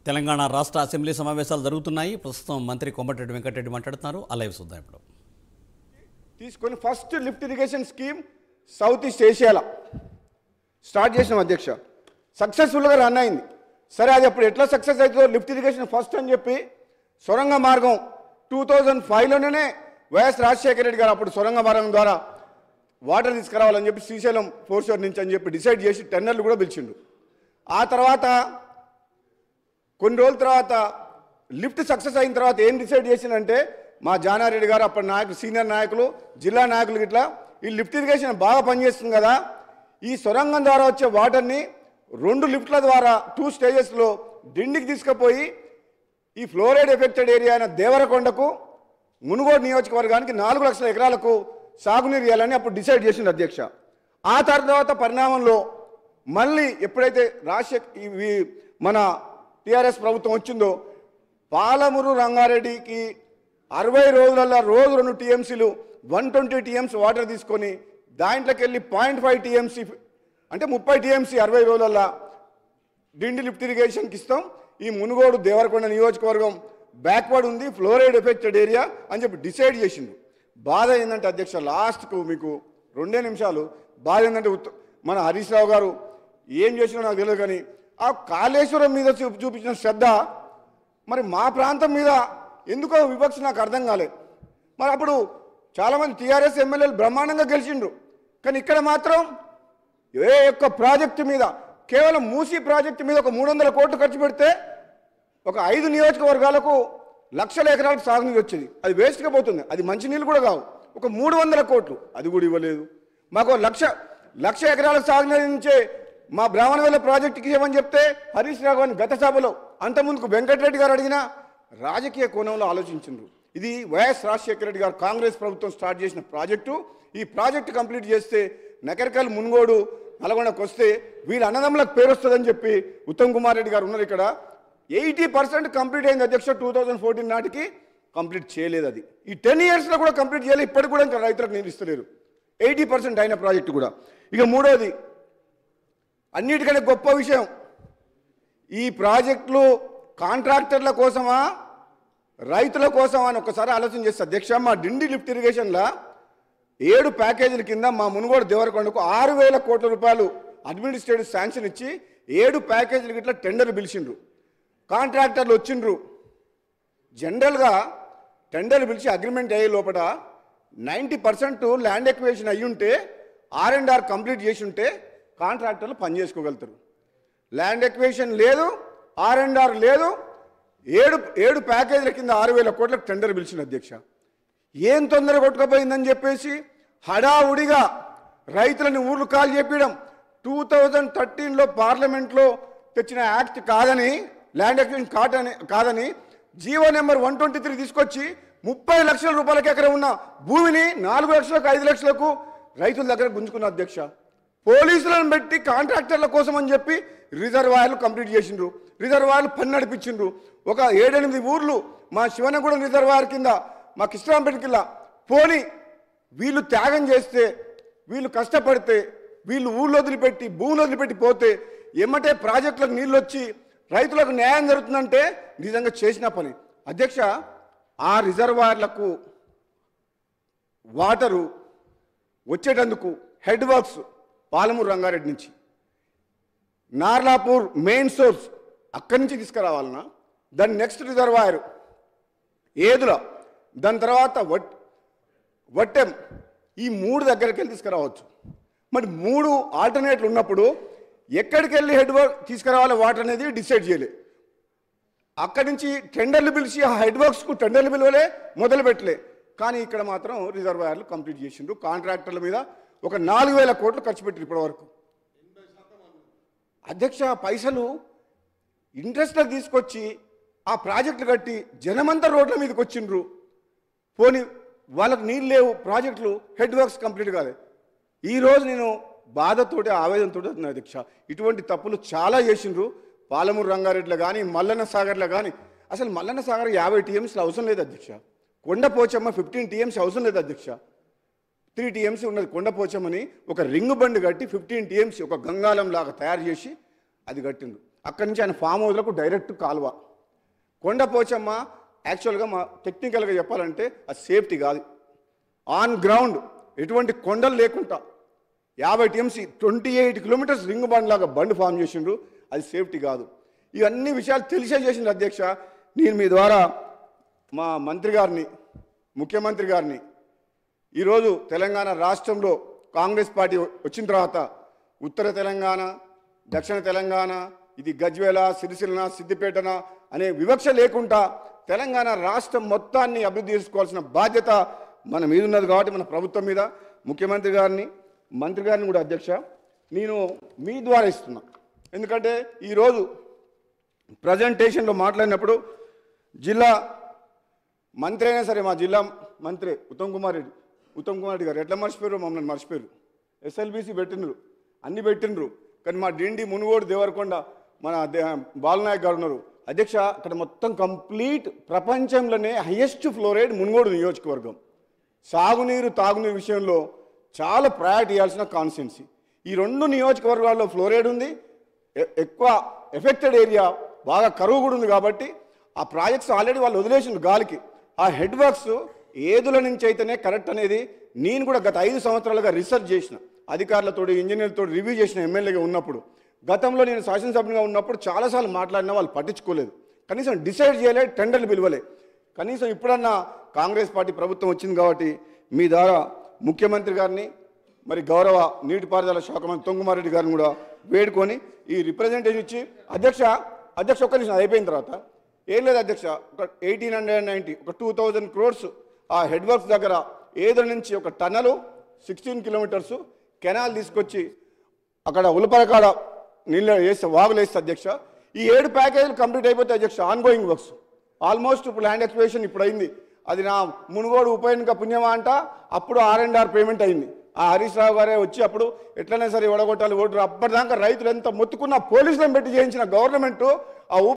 తెలంగాణ రాష్ట్ర అసెంబ్లీ సమావేశాలు జరుగుతున్నాయి. ప్రస్తుతం మంత్రి కోమటిరెడ్డి వెంకటరెడ్డి మాట్లాడుతున్నారు. అలైవ్ చూద్దాం. ఇప్పుడు తీసుకొని first lift irrigation scheme south east ఏషియాలో స్టార్ట్ చేసినాం అధ్యక్ష. సక్సెస్ఫుల్గా రన్ అయింది. సరే, అది అప్పుడు ఎట్లా సక్సెస్ అవుతుందో లిఫ్ట్ ఇరిగేషన్ ఫస్ట్ అని చెప్పి సొరంగ మార్గం 2005లోనే వైఎస్ రాజశేఖర రెడ్డి గారు అప్పుడు సొరంగ మార్గం ద్వారా వాటర్ తీసుకురావాలని చెప్పి శ్రీశైలం ఫోర్షోర్ నుంచి అని చెప్పి డిసైడ్ చేసి టెండర్లు కూడా పిలిచిండు. ఆ తర్వాత కొన్ని రోజుల తర్వాత లిఫ్ట్ సక్సెస్ అయిన తర్వాత ఏం డిసైడ్ చేసిందంటే మా జానారెడ్డి గారు అప్పటి నాయకులు, సీనియర్ నాయకులు, జిల్లా నాయకులు ఇట్లా ఈ లిఫ్ట్ ఇరిగేషన్ బాగా పనిచేస్తుంది కదా, ఈ సొరంగం ద్వారా వచ్చే వాటర్ని 2 లిఫ్ట్ల ద్వారా 2 స్టేజెస్లో డిండికి తీసుకుపోయి ఈ ఫ్లోరైడ్ ఎఫెక్టెడ్ ఏరియా అయిన దేవరకొండకు మునుగోడు నియోజకవర్గానికి 4 లక్షల ఎకరాలకు సాగునీరు ఇవ్వాలని అప్పుడు డిసైడ్ చేసింది అధ్యక్ష. ఆ తర్వాత పరిణామంలో మళ్ళీ ఎప్పుడైతే మన టీఆర్ఎస్ ప్రభుత్వం వచ్చిందో పాలమూరు రంగారెడ్డికి 60 రోజులలో రోజు 2 టీఎంసీలు 120 టీఎంసీ వాటర్ తీసుకొని దాంట్లోకి వెళ్ళి 0.5 టీఎంసీ అంటే 30 టీఎంసీ 60 రోజులలో డిండి లిఫ్ట్ ఇరిగేషన్కి ఇస్తాం. ఈ మునుగోడు దేవరకొండ నియోజకవర్గం బ్యాక్వర్డ్ ఉంది, ఫ్లోరైడ్ ఎఫెక్టెడ్ ఏరియా అని చెప్పి డిసైడ్ చేసిండు. బాధ ఏంటంటే అధ్యక్ష, లాస్ట్కు మీకు 2 నిమిషాలు బాధ ఏంటంటే మన హరీష్ రావు గారు ఏం చేసినా నాకు తెలియదు, కానీ ఆ కాళేశ్వరం మీద చూపించిన శ్రద్ధ మరి మా ప్రాంతం మీద ఎందుకో వివక్ష నాకు అర్థం కాలేదు. మరి అప్పుడు చాలామంది టీఆర్ఎస్ ఎమ్మెల్యేలు బ్రహ్మాండంగా గెలిచిండ్రు, కానీ ఇక్కడ మాత్రం ఏ ఒక్క ప్రాజెక్టు మీద, కేవలం మూసీ ప్రాజెక్టు మీద ఒక 300 కోట్లు ఖర్చు పెడితే ఒక 5 నియోజకవర్గాలకు లక్షల ఎకరాలకు సాగునీరు వచ్చేది. అది వేస్ట్గా పోతుంది, అది మంచినీళ్ళు కూడా కావు. ఒక 300 కోట్లు అది కూడా ఇవ్వలేదు. మాకు లక్ష ఎకరాలకు సాగునీరు నుంచే మా బ్రాహ్మణవేల ప్రాజెక్టుకి ఏమని చెప్తే హరీష్ రావు గారిని గత సభలో అంతకుముందుకు వెంకటరెడ్డి గారు అడిగినా రాజకీయ కోణంలో ఆలోచించిండ్రు. ఇది వైఎస్ రాజశేఖర రెడ్డి గారు కాంగ్రెస్ ప్రభుత్వం స్టార్ట్ చేసిన ప్రాజెక్టు. ఈ ప్రాజెక్టు కంప్లీట్ చేస్తే నకరికల్, మునుగోడు, నల్గొండకు వస్తే వీళ్ళ అన్నదమ్ములకు పేరు వస్తుందని చెప్పి ఉత్తమ్ కుమార్ రెడ్డి గారు ఉన్నారు ఇక్కడ. 80% కంప్లీట్ అయింది అధ్యక్ష. 2014 నాటికి కంప్లీట్ చేయలేదు. అది ఈ 10 ఇయర్స్లో కూడా కంప్లీట్ చేయలేదు. ఇప్పటికి కూడా ఇంకా రైతులకు నీళ్ళు ఇస్తలేరు. 80% అయిన ప్రాజెక్టు కూడా. ఇక మూడోది, అన్నిటికంటే గొప్ప విషయం, ఈ ప్రాజెక్టులు కాంట్రాక్టర్ల కోసమా రైతుల కోసమా అని ఒకసారి ఆలోచన చేస్తే అధ్యక్ష, మా డిండి లిఫ్ట్ ఇరిగేషన్లో 7 ప్యాకేజీల కింద మా మునుగోడు దేవరకొండకు 6,000 కోట్ల రూపాయలు అడ్మినిస్ట్రేటివ్ శాంక్షన్ ఇచ్చి 7 ప్యాకేజీలకి ఇట్లా టెండర్లు పిలిచిండ్రు. కాంట్రాక్టర్లు వచ్చిండ్రు. జనరల్గా టెండర్లు పిలిచి అగ్రిమెంట్ అయ్యే లోపల 90% ల్యాండ్ ఎక్విజిషన్ అయ్యి ఉంటే R&R కంప్లీట్ చేసి ఉంటే కాంట్రాక్టర్లు పని చేసుకోగలుగుతారు. ల్యాండ్ ఎక్విజిషన్ లేదు, R&R లేదు. 7 ప్యాకేజీల కింద 6,000 కోట్లకు టెండర్ పిలిచిన అధ్యక్ష. ఏం తొందర కొట్టుకుపోయిందని చెప్పేసి హడావుడిగా రైతులని ఊర్లు కాల్ చెప్పడం. 2013లో పార్లమెంట్లో తెచ్చిన యాక్ట్ కాదని, ల్యాండ్ ఎక్విజిషన్ కాదని జీవో నెంబర్ 123 తీసుకొచ్చి 30 లక్షల రూపాయలకి ఎకరం ఉన్న భూమిని 4 లక్షలకు 5 లక్షలకు రైతుల దగ్గర గుంజుకున్న అధ్యక్ష. పోలీసులను పెట్టి కాంట్రాక్టర్ల కోసం అని చెప్పి రిజర్వాయర్లు కంప్లీట్ చేసిండ్రు. రిజర్వాయర్లు పని నడిపించిండ్రు. ఒక 7-8 ఊర్లు మా శివనగూడెం రిజర్వాయర్ కింద, మా కృష్ణాంపేట కింద పోని వీళ్ళు త్యాగం చేస్తే, వీళ్ళు కష్టపడితే, వీళ్ళు ఊళ్ళో వదిలిపెట్టి భూములు వదిలిపెట్టి పోతే ఏమంటే ప్రాజెక్టులకు నీళ్ళు వచ్చి రైతులకు న్యాయం జరుగుతుందంటే నిజంగా చేసిన పని అధ్యక్ష. ఆ రిజర్వాయర్లకు వాటరు వచ్చేటందుకు హెడ్ వర్క్స్ పాలమూరు రంగారెడ్డి నుంచి, నార్లాపూర్ మెయిన్ సోర్స్ అక్కడి నుంచి తీసుకురావాలన్నా, దాని నెక్స్ట్ రిజర్వాయర్ ఏదుల, దాని తర్వాత వట్టెం, ఈ 3 దగ్గరికి వెళ్ళి తీసుకురావచ్చు. మరి 3 ఆల్టర్నేట్లు ఉన్నప్పుడు ఎక్కడికి వెళ్ళి హెడ్ వర్క్ తీసుకురావాలి వాటర్ అనేది డిసైడ్ చేయలేదు. అక్కడి నుంచి టెండర్లు పిలిచి ఆ హెడ్ వర్క్స్కు టెండర్లు పిలవలే, మొదలు పెట్టలే. కానీ ఇక్కడ మాత్రం రిజర్వాయర్లు కంప్లీట్ చేసిండ్రు. కాంట్రాక్టర్ల మీద ఒక 4,000 కోట్లు ఖర్చు పెట్టారు ఇప్పటి వరకు అధ్యక్ష. పైసలు ఇంట్రెస్ట్లకు తీసుకొచ్చి ఆ ప్రాజెక్టులు కట్టి జనమంతా రోడ్ల మీదకి వచ్చిండ్రు. పోనీ వాళ్ళకు నీళ్ళు లేవు, ప్రాజెక్టులు హెడ్ వర్క్స్ కంప్లీట్ కాలేదు. ఈరోజు నేను బాధతోటి ఆవేదనతో అధ్యక్ష, ఇటువంటి తప్పులు చాలా చేసిండ్రు. పాలమూరు రంగారెడ్డిలో కానీ, మల్లన్న సాగర్లో కానీ, అసలు మల్లన్న సాగర్ 50 టీఎంసీలు అవసరం లేదు అధ్యక్ష. కొండపోచమ్మ 15 టీఎంసీ అవసరం లేదు అధ్యక్ష. 3 టీఎంసీ ఉన్నది కొండపోచమ్మని ఒక రింగ్ బండ్ కట్టి 15 టీఎంసీ ఒక గంగాలం లాగా తయారు చేసి అది కట్టిండ్రు. అక్కడి నుంచి ఆయన ఫామ్ హౌస్లకు డైరెక్ట్ కాలువ. కొండపోచమ్మ యాక్చువల్గా మా టెక్నికల్గా చెప్పాలంటే అది సేఫ్టీ కాదు. ఆన్ గ్రౌండ్ ఎటువంటి కొండలు లేకుండా 50 TMC 28 కిలోమీటర్స్ రింగ్ బండ్ లాగా బండ్ ఫామ్ చేసిండ్రు. అది సేఫ్టీ కాదు. ఇవన్నీ విషయాలు తెలిసే చేసిండ్రు అధ్యక్ష. నేను మీ ద్వారా మా మంత్రి గారిని, ముఖ్యమంత్రి గారిని, ఈరోజు తెలంగాణ రాష్ట్రంలో కాంగ్రెస్ పార్టీ వచ్చిన తర్వాత ఉత్తర తెలంగాణ, దక్షిణ తెలంగాణ, ఇది గజ్వేల, సిరిసిల్ల, సిద్దిపేటన అనే వివక్ష లేకుండా తెలంగాణ రాష్ట్రం మొత్తాన్ని అభివృద్ధి చేసుకోవాల్సిన బాధ్యత మన మీద ఉన్నది. కాబట్టి మన ప్రభుత్వం మీద ముఖ్యమంత్రి గారిని, మంత్రి గారిని కూడా అధ్యక్ష నేను మీ ద్వారా ఇస్తున్నా. ఎందుకంటే ఈరోజు ప్రజెంటేషన్లో మాట్లాడినప్పుడు జిల్లా మంత్రి అయినా సరే, మా జిల్లా మంత్రి ఉత్తమ్ కుమార్ రెడ్డి గారు ఎట్లా మర్చిపోయారు, మమ్మల్ని మర్చిపోయారు. SLBC పెట్టిండ్రు, అన్ని పెట్టిండ్రు. కానీ మా డిండి, మునుగోడు, దేవరకొండ మన బాలనాయక్ గారు ఉన్నారు అధ్యక్ష. అక్కడ మొత్తం కంప్లీట్ ప్రపంచంలోనే హైయెస్ట్ ఫ్లోరైడ్ మునుగోడు నియోజకవర్గం. సాగునీరు, తాగునీరు విషయంలో చాలా ప్రయారిటీ ఇవ్వాల్సిన కాన్స్టిట్యున్సీ. ఈ 2 నియోజకవర్గాల్లో ఫ్లోరైడ్ ఉంది, ఎక్కువ ఎఫెక్టెడ్ ఏరియా, బాగా కరువు కూడా ఉంది. కాబట్టి ఆ ప్రాజెక్ట్స్ ఆల్రెడీ వాళ్ళు వదిలేసిన గాలికి. ఆ హెడ్ వర్క్స్ ఏదుల నుంచి అయితేనే కరెక్ట్ అనేది నేను కూడా గత 5 సంవత్సరాలుగా రీసెర్చ్ చేసిన, అధికారులతో, ఇంజనీర్లతో రివ్యూ చేసిన ఎమ్మెల్యేగా ఉన్నప్పుడు. గతంలో నేను శాసనసభ్యునిగా ఉన్నప్పుడు చాలాసార్లు మాట్లాడినా వాళ్ళు పట్టించుకోలేదు, కనీసం డిసైడ్ చేయలేదు, టెండర్లు పిలవలే. కనీసం ఇప్పుడన్నా కాంగ్రెస్ పార్టీ ప్రభుత్వం వచ్చింది కాబట్టి మీ ద్వారా ముఖ్యమంత్రి గారిని, మరి గౌరవ నీటిపారుదల శాఖ మంత్రి ఉత్తమ్ కుమార్ రెడ్డి గారిని కూడా వేడుకొని ఈ రిప్రజెంటేషన్ ఇచ్చి అధ్యక్ష ఒక్క నిమిషం అయిపోయిన తర్వాత ఏం లేదు అధ్యక్ష, ఒక 1890 ఒక 2000 crores ఆ హెడ్ వర్క్స్ దగ్గర ఏదో నుంచి ఒక టన్నలు 16 kilometers కెనాల్ తీసుకొచ్చి అక్కడ ఉలపరకాడ నీళ్ళు వేస్తే, వాగులు వేస్తే అధ్యక్ష ఈ 7 ప్యాకేజీలు కంప్లీట్ అయిపోతాయి అధ్యక్ష. ఆన్గోయింగ్ వర్క్స్ ఆల్మోస్ట్ ఇప్పుడు ల్యాండ్ ఎక్స్ప్లోరేషన్ ఇప్పుడు అయింది. అది నా మునుగోడు ఉప ఎన్నిక పుణ్యమా అంట. అప్పుడు R&R పేమెంట్ అయింది. ఆ హరీష్ రావు గారే వచ్చి అప్పుడు ఎట్లనే సరే ఓడగొట్టాలి ఓటు. అప్పటిదాకా రైతులు ఎంత మొత్తుకున్న పోలీసులను పెట్టి చేయించిన గవర్నమెంట్ ఆ